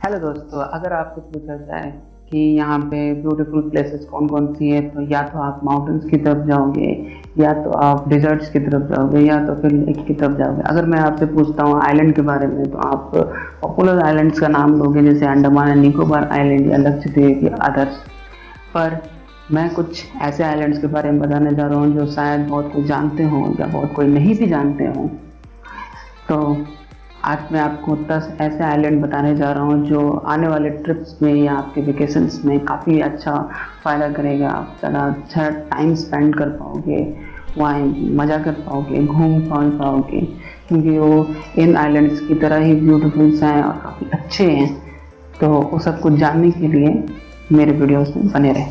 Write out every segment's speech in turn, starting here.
Hello दोस्तों, अगर आपसे पूछा जाए कि यहाँ पे ब्यूटीफुल प्लेसेस कौन कौन सी है तो या तो आप माउंटेन्स की तरफ जाओगे, या तो आप डिजर्ट्स की तरफ जाओगे, या तो फिर लेक की तरफ जाओगे। अगर मैं आपसे पूछता हूँ आइलैंड के बारे में तो आप पॉपुलर आइलैंड्स का नाम लोगे, जैसे अंडमान एंड निकोबार आइलैंड या लक्षद्वीप या अदर्स। पर मैं कुछ ऐसे आइलैंड्स के बारे में बताने जा रहा हूँ जो शायद बहुत कोई जानते हों या बहुत कोई नहीं भी जानते हों। तो आज मैं आपको 10 ऐसे आइलैंड बताने जा रहा हूँ जो आने वाले ट्रिप्स में या आपके वेकेशंस में काफ़ी अच्छा फ़ायदा करेगा। आप ज़्यादा अच्छा टाइम स्पेंड कर पाओगे, वहाँ मज़ा कर पाओगे, घूम पाओगे, क्योंकि वो इन आइलैंड्स की तरह ही ब्यूटीफुल्स हैं और काफ़ी अच्छे हैं। तो वो सब कुछ जानने के लिए मेरे वीडियोस में बने रहें।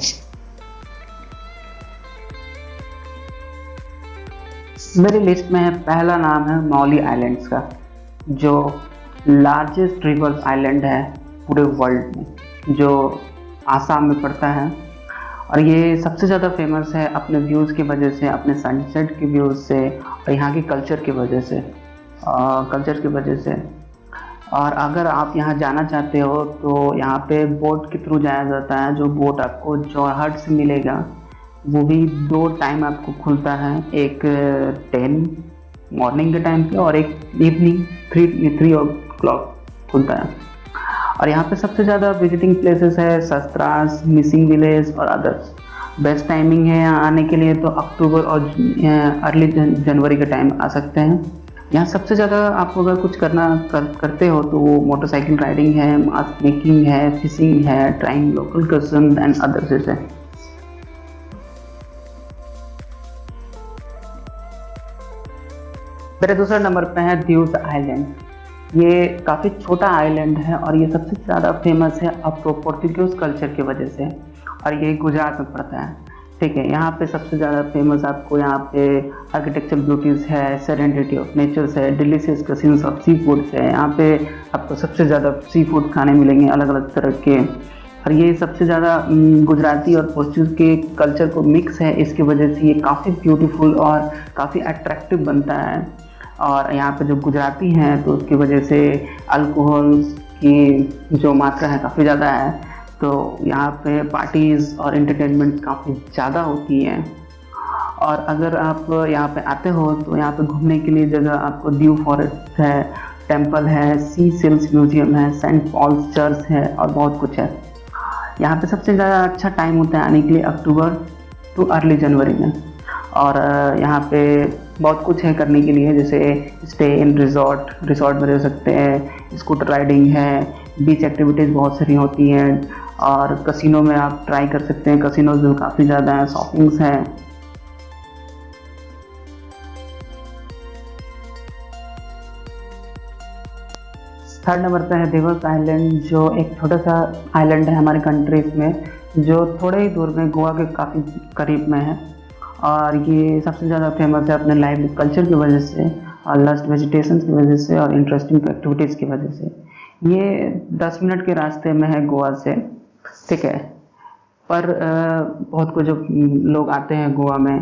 मेरी लिस्ट में पहला नाम है मौली आइलैंड्स का, जो लार्जेस्ट रिवर आइलैंड है पूरे वर्ल्ड में, जो आसाम में पड़ता है। और ये सबसे ज़्यादा फेमस है अपने व्यूज़ की वजह से, अपने सनसेट के व्यूज़ से और यहाँ की कल्चर की वजह से। और अगर आप यहाँ जाना चाहते हो तो यहाँ पे बोट के थ्रू जाया जाता है। जो बोट आपको जोरहाट से मिलेगा, वो भी 2 टाइम आपको खुलता है, एक 10 मॉर्निंग के टाइम पे और एक इवनिंग 3 o'clock खुलता है। और यहाँ पे सबसे ज़्यादा विजिटिंग प्लेसेस है सस्त्रास, मिसिंग विलेज और अदर्स। बेस्ट टाइमिंग है यहाँ आने के लिए तो अक्टूबर और अर्ली जनवरी के टाइम आ सकते हैं। यहाँ सबसे ज़्यादा आपको अगर कुछ करते हो तो वो मोटरसाइकिल राइडिंग है, मास्क मेकिंग है, फिशिंग है, trying local customs and others है। मेरे दूसरे नंबर पे है दीव्स आइलैंड। ये काफ़ी छोटा आइलैंड है और ये सबसे ज़्यादा फेमस है पोर्तुगीज कल्चर की वजह से, और ये गुजरात में पड़ता है। ठीक है, यहाँ पे सबसे ज़्यादा फेमस आपको यहाँ पे आर्किटेक्चर ब्यूटीज़ है, सेरेनिटी ऑफ नेचर्स है, delicious cousins of sea foods है। यहाँ पे आपको सबसे ज़्यादा सी फूड खाने मिलेंगे अलग अलग तरह के। और ये सबसे ज़्यादा गुजराती और पोर्चुगीज़ के कल्चर को मिक्स है, इसकी वजह से ये काफ़ी ब्यूटीफुल और काफ़ी अट्रैक्टिव बनता है। और यहाँ पे जो गुजराती हैं तो उसकी वजह से अल्कोहल की जो मात्रा है काफ़ी ज़्यादा है, तो यहाँ पे पार्टीज़ और एंटरटेनमेंट काफ़ी ज़्यादा होती हैं। और अगर आप यहाँ पे आते हो तो यहाँ पे घूमने के लिए जगह आपको ड्यू फॉरेस्ट है, टेम्पल है, सी सिल्स म्यूजियम है, सेंट पॉल्स चर्च है और बहुत कुछ है। यहाँ पे सबसे ज़्यादा अच्छा टाइम होता है आने के लिए अक्टूबर टू अर्ली जनवरी में। और यहाँ पे बहुत कुछ है करने के लिए, जैसे स्टे इन रिजॉर्ट में रह सकते हैं, स्कूटर राइडिंग है, बीच एक्टिविटीज़ बहुत सारी होती हैं, और कसिनो में आप ट्राई कर सकते हैं। कसिनोज भी काफ़ी ज़्यादा हैं, शॉपिंग्स हैं। थर्ड नंबर पे है दिवस आइलैंड, जो एक छोटा सा आइलैंड है हमारे कंट्रीज में, जो थोड़े ही दूर में गोवा के काफ़ी करीब में है। और ये सबसे ज़्यादा फेमस है अपने लाइव कल्चर की वजह से और लस्ट वेजिटेशन की वजह से और इंटरेस्टिंग एक्टिविटीज़ की वजह से। ये 10 मिनट के रास्ते में है गोवा से। ठीक है, पर बहुत कुछ जो लोग आते हैं गोवा में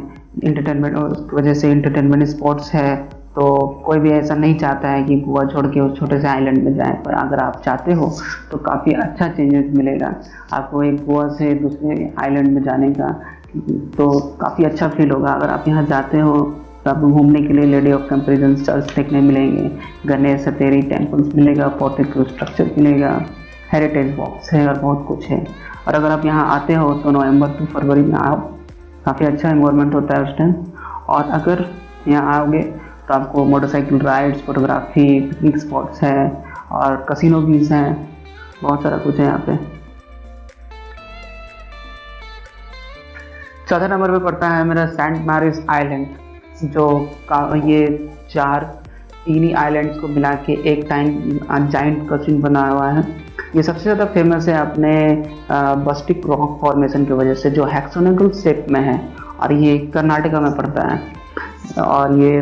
इंटरटेनमेंट, और उसकी वजह से इंटरटेनमेंट स्पॉट्स है, तो कोई भी ऐसा नहीं चाहता है कि गोवा छोड़ के उस छोटे से आइलैंड में जाए। पर अगर आप चाहते हो तो काफ़ी अच्छा चेंजेस मिलेगा आपको एक गोवा से दूसरे आइलैंड में जाने का, तो काफ़ी अच्छा फील होगा। अगर आप यहाँ जाते हो तो आपको घूमने के लिए लेडी ऑफ कंपेरिजन चर्च देखने मिलेंगे, गणेश सतेरी टेम्पल्स मिलेगा, पोर्टिको स्ट्रक्चर मिलेगा, हेरिटेज वॉक्स है और बहुत कुछ है। और अगर आप यहाँ आते हो तो नवंबर टू फरवरी में आओ, काफ़ी अच्छा एनवायरनमेंट होता है उस टाइम। और अगर यहाँ आओगे तो आपको motorcycle rides, photography, picnic spots है और कसिनो बीच हैं, बहुत सारा कुछ है यहाँ पे। चौथा नंबर पे पड़ता है मेरा सेंट मैरिस आइलैंड, जो ये 3 ही आइलैंड्स को मिला के एक टाइम जाइंट कसिन बना हुआ है। ये सबसे ज़्यादा फेमस है अपने बस्टिक रॉक फॉर्मेशन की वजह से, जो हेक्सागोनल शेप में है, और ये कर्नाटका में पड़ता है। और ये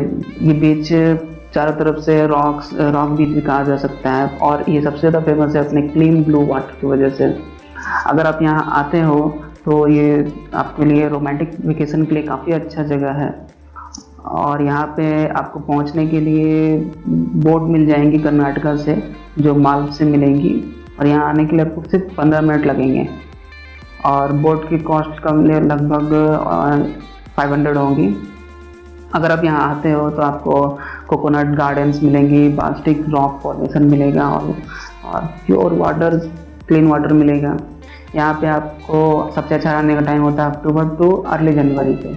बीच चारों तरफ से रॉक बीच भी कहा जा सकता है, और ये सबसे ज़्यादा फेमस है अपने क्लीन ब्लू वाटर की वजह से। अगर आप यहाँ आते हो तो ये आपके लिए रोमांटिक वेकेशन के लिए काफ़ी अच्छा जगह है। और यहाँ पे आपको पहुँचने के लिए बोट मिल जाएंगी कर्नाटका से, जो माल से मिलेंगी, और यहाँ आने के लिए आपको सिर्फ 15 मिनट लगेंगे। और बोट की कॉस्ट कम लगभग 500 होगी। अगर आप यहाँ आते हो तो आपको कोकोनट गार्डन्स मिलेंगी, बास्टिक रॉक फॉर्मेशन मिलेगा और प्योर वाटर, क्लीन वाटर मिलेगा। यहाँ पे आपको सबसे अच्छा आने का टाइम होता है अक्टूबर टू अर्ली जनवरी पे।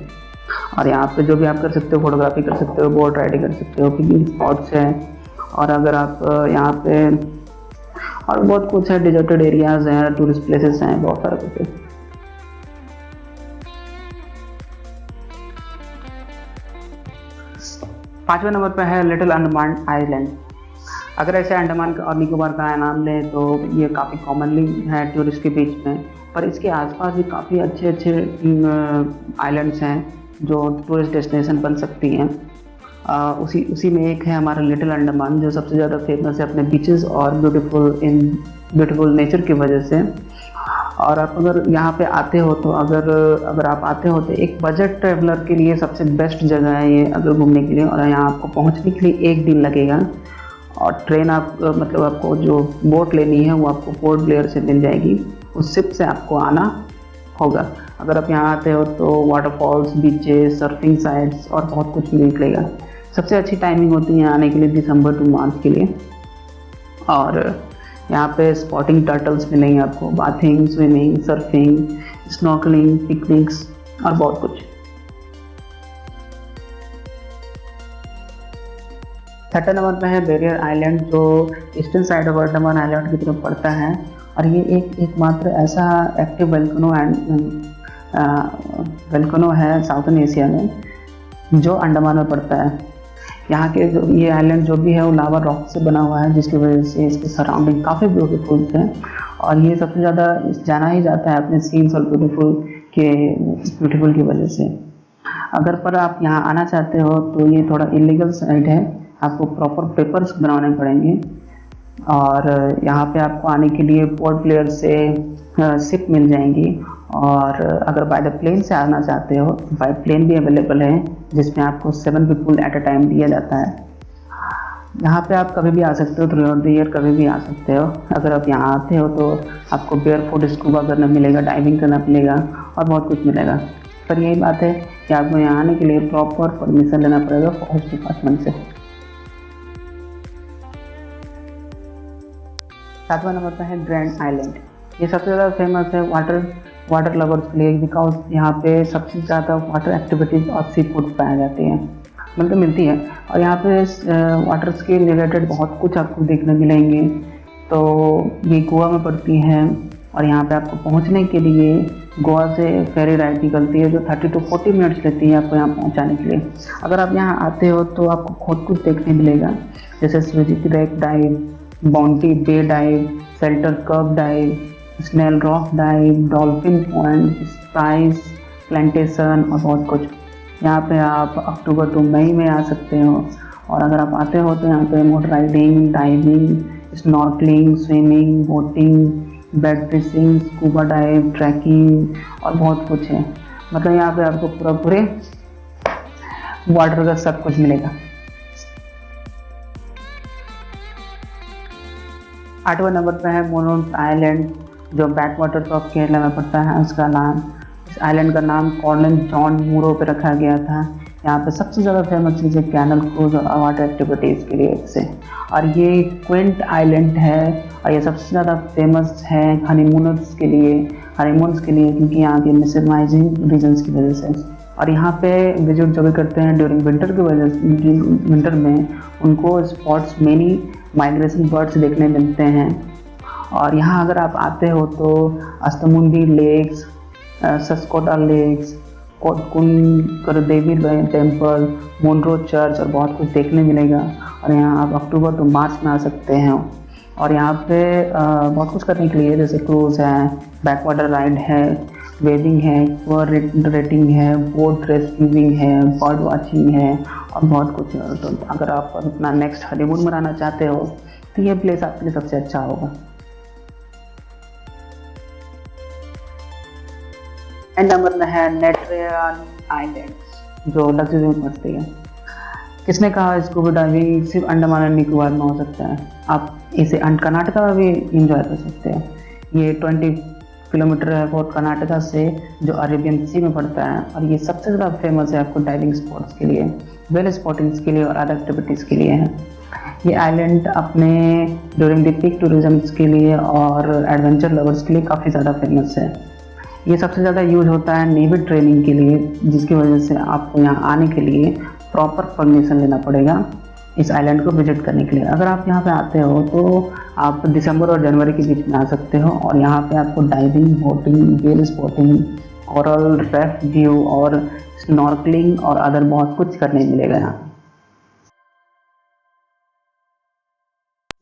और यहाँ पे जो भी आप कर सकते हो, फोटोग्राफी कर सकते हो, बोट राइडिंग कर सकते हो, पिकनिक स्पॉट्स है। और अगर आप यहाँ पे और बहुत कुछ है, डिजर्टेड एरियाज हैं, टूरिस्ट प्लेसेस हैं, बहुत सारा कुछ है। पाँचवें नंबर पे है लिटिल अंडमान आइलैंड। अगर ऐसे अंडमान और निकोबार का नाम लें तो ये काफ़ी कॉमनली है टूरिस्ट के बीच में, पर इसके आसपास भी काफ़ी अच्छे अच्छे आइलैंड्स हैं जो टूरिस्ट डेस्टिनेशन बन सकती हैं। उसी में एक है हमारा लिटिल अंडमान, जो सबसे ज़्यादा फेमस है अपने बीचेस और ब्यूटीफुल नेचर की वजह से। और आप अगर यहाँ पे आते हो तो अगर आप आते हो तो एक बजट ट्रैवलर के लिए सबसे बेस्ट जगह है ये अगर घूमने के लिए। और यहाँ आपको पहुँचने के लिए 1 दिन लगेगा। और ट्रेन मतलब आपको जो बोट लेनी है वो आपको पोर्ट ब्लेयर से मिल जाएगी, उस शिप से आपको आना होगा। अगर आप यहाँ आते हो तो वाटरफॉल्स, बीचेस, सर्फिंग साइट्स और बहुत कुछ मिलेगा। सबसे अच्छी टाइमिंग होती है आने के लिए दिसंबर टू मार्च के लिए। और यहाँ पे स्पॉटिंग टर्टल्स मिलेंगे आपको, bathing, swimming, surfing, snorkelling, picnics और बहुत कुछ। छठे नंबर पे है बैरियर आइलैंड, जो eastern side of Andaman island की तरफ पड़ता है। और ये एकमात्र ऐसा एक्टिव वोल्केनो है साउथर्न एशिया में जो अंडमान में पड़ता है। यहाँ के जो ये आइलैंड जो भी है वो लावा रॉक से बना हुआ है, जिसकी वजह से इसके सराउंडिंग काफ़ी ब्यूटीफुल है। और ये सबसे ज़्यादा जाना ही जाता है अपने सीन्स और ब्यूटीफुल की वजह से। अगर पर आप यहाँ आना चाहते हो तो ये थोड़ा इलीगल साइड है, आपको प्रॉपर पेपर्स बनाने पड़ेंगे। और यहाँ पे आपको आने के लिए पोर्ट ब्लेयर से शिप मिल जाएंगी। और अगर बाय द प्लेन से आना चाहते हो तो बाय प्लेन भी अवेलेबल है, जिसमें आपको 7 पीपल एट अ टाइम दिया जाता है। यहाँ पे आप कभी भी आ सकते हो, थ्रू आउट द ईयर कभी भी आ सकते हो। अगर आप यहाँ आते हो तो आपको बेयरफुट स्कूबा करना मिलेगा, डाइविंग करना मिलेगा और बहुत कुछ मिलेगा। पर यही बात है कि आपको यहाँ आने के लिए प्रॉपर परमिशन लेना पड़ेगा फॉरेस्ट डिपार्टमेंट से। 7वां नंबर पर है ग्रैंड आइलैंड। ये सबसे ज़्यादा फेमस है वाटर लवर्स के लिए, बिकॉज यहाँ पे सबसे ज़्यादा वाटर एक्टिविटीज़ और सी फूड पाई जाती हैं, मतलब मिलती है। और यहाँ पे वाटर के रिलेटेड बहुत कुछ आपको देखने मिलेंगे। तो ये गोवा में पड़ती है और यहाँ पे आपको पहुँचने के लिए गोवा से फेरी राइड निकलती है, जो 30 to 40 मिनट्स लेती है आपको यहाँ पहुँचाने के लिए। अगर आप यहाँ आते हो तो आपको बहुत कुछ देखने मिलेगा, जैसे स्विजिक wreck dive, Bounty Bay dive, Shelter Curve dive, Snail Rock dive, Dolphin Point, spice plantation और बहुत कुछ। यहाँ पे आप अक्टूबर टू मई में आ सकते हो। और अगर आप आते हो तो यहाँ पे motor riding, diving, snorkelling, swimming, boating, bad fishing, scuba dive, trekking और बहुत कुछ है। मतलब यहाँ पे आपको पूरे वाटर का सब कुछ मिलेगा। 8वें नंबर पे है मोनोट आइलैंड, जो बैक वाटर्स ऑफ केरला में पड़ता है। इस आइलैंड का नाम कॉर्नल जॉन मूरो पे रखा गया था। यहाँ पे सबसे ज़्यादा फेमस चीज़ है कैनल क्रूज और वाटर एक्टिविटीज़ के लिए से। और ये क्विंट आइलैंड है और ये सबसे ज़्यादा फेमस है हनीमून्स के लिए, क्योंकि यहाँ के मिसमाइजिंग रीजन्स की वजह से। और यहाँ पे विजिट जो भी करते हैं ड्यूरिंग विंटर में उनको स्पॉट्स मेनी माइग्रेशन बर्ड्स देखने मिलते हैं। और यहाँ अगर आप आते हो तो अस्तमुंडी लेक्स, सस्कोटा लेक्स, देवी टेम्पल, मोनरो चर्च और बहुत कुछ देखने मिलेगा। और यहाँ आप अक्टूबर टू मार्च में आ सकते हैं। और यहाँ पे बहुत कुछ करने के लिए, जैसे क्रूज़ है, बैक वाटर राइड है, वेडिंग है, रेटिंग है, बोट रेस्क्यूइंग है, बर्ड वाचिंग है और बहुत कुछ। तो अगर आप अपना नेक्स्ट हनीमून मनाना चाहते हो तो ये प्लेस आपके लिए सबसे अच्छा होगा। एंड नंबर में है नेट्रियन आइलैंड, जो लक्षद्वीप में पड़ती है। किसने कहा स्कूबा डाइविंग सिर्फ अंडमान एंड निकोबार में हो सकता है? आप इसे कर्नाटका में भी इंजॉय कर सकते हैं। ये 20 किलोमीटर है फोर्ट कर्नाटका से, जो अरेबियन सी में पड़ता है, और ये सबसे ज़्यादा फेमस है आपको डाइविंग स्पॉट्स के लिए, वेल स्पॉटिंग्स के लिए और अदर एक्टिविटीज़ के लिए है। ये आइलैंड अपने ड्यूरिंग द पीक टूरिज्म के लिए और एडवेंचर लवर्स के लिए काफ़ी ज़्यादा फेमस है। ये सबसे ज़्यादा यूज होता है नेवी ट्रेनिंग के लिए, जिसकी वजह से आपको यहाँ आने के लिए प्रॉपर परमिशन लेना पड़ेगा इस आइलैंड को विजिट करने के लिए। अगर आप यहाँ पे आते हो तो आप दिसंबर और जनवरी के बीच में आ सकते हो, और यहाँ पे आपको diving, boating, well spotting, coral reef view और स्नॉर्कलिंग और अदर बहुत कुछ करने मिलेगा यहाँ।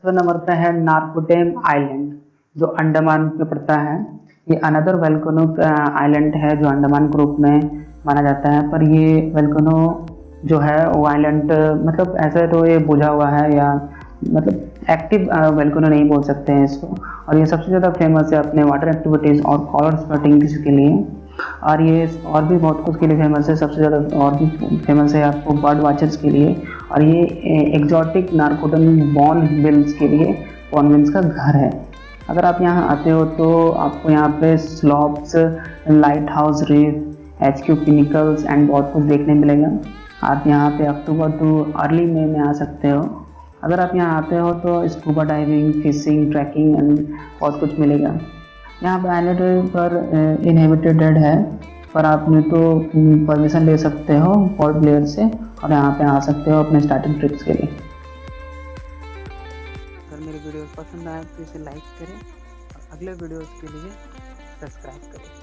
नंबर पे है नार्कोडेम आइलैंड, जो अंडमान में पड़ता है। ये अनदर वोल्केनिक आइलैंड है जो अंडमान ग्रुप में माना जाता है, पर ये वोल्केनो जो है वो आइलैंड मतलब ऐसा तो ये बुझा हुआ है, या मतलब एक्टिव वोल्केनो नहीं बोल सकते हैं इसको। और ये सबसे ज़्यादा फेमस है अपने वाटर एक्टिविटीज़ और कॉलर स्पॉटिंग के लिए, और ये और भी बहुत कुछ के लिए फेमस है। सबसे ज़्यादा और भी फेमस है आपको बर्ड वॉचर्स के लिए, और ये एग्जॉटिक नार्कोडेम बॉर्न व्हेल्स के लिए कॉन्वेंस का घर है। अगर आप यहाँ आते हो तो आपको यहाँ पे slopes, lighthouse reef, HQ pinnacles and बहुत कुछ देखने मिलेगा। आप यहाँ पे अक्टूबर टू अर्ली मई में आ सकते हो। अगर आप यहाँ आते हो तो scuba diving, fishing, trekking and बहुत कुछ मिलेगा। यहाँ पे आइलैंड पर इनहेबिटेड है, पर आपने तो परमिशन ले सकते हो पोर्ट ब्लेयर से, और यहाँ पे आ सकते हो अपने स्टार्टिंग ट्रिप्स के लिए। अगर मेरे वीडियोस पसंद आए तो इसे लाइक करें और अगले वीडियोस के लिए सब्सक्राइब करें।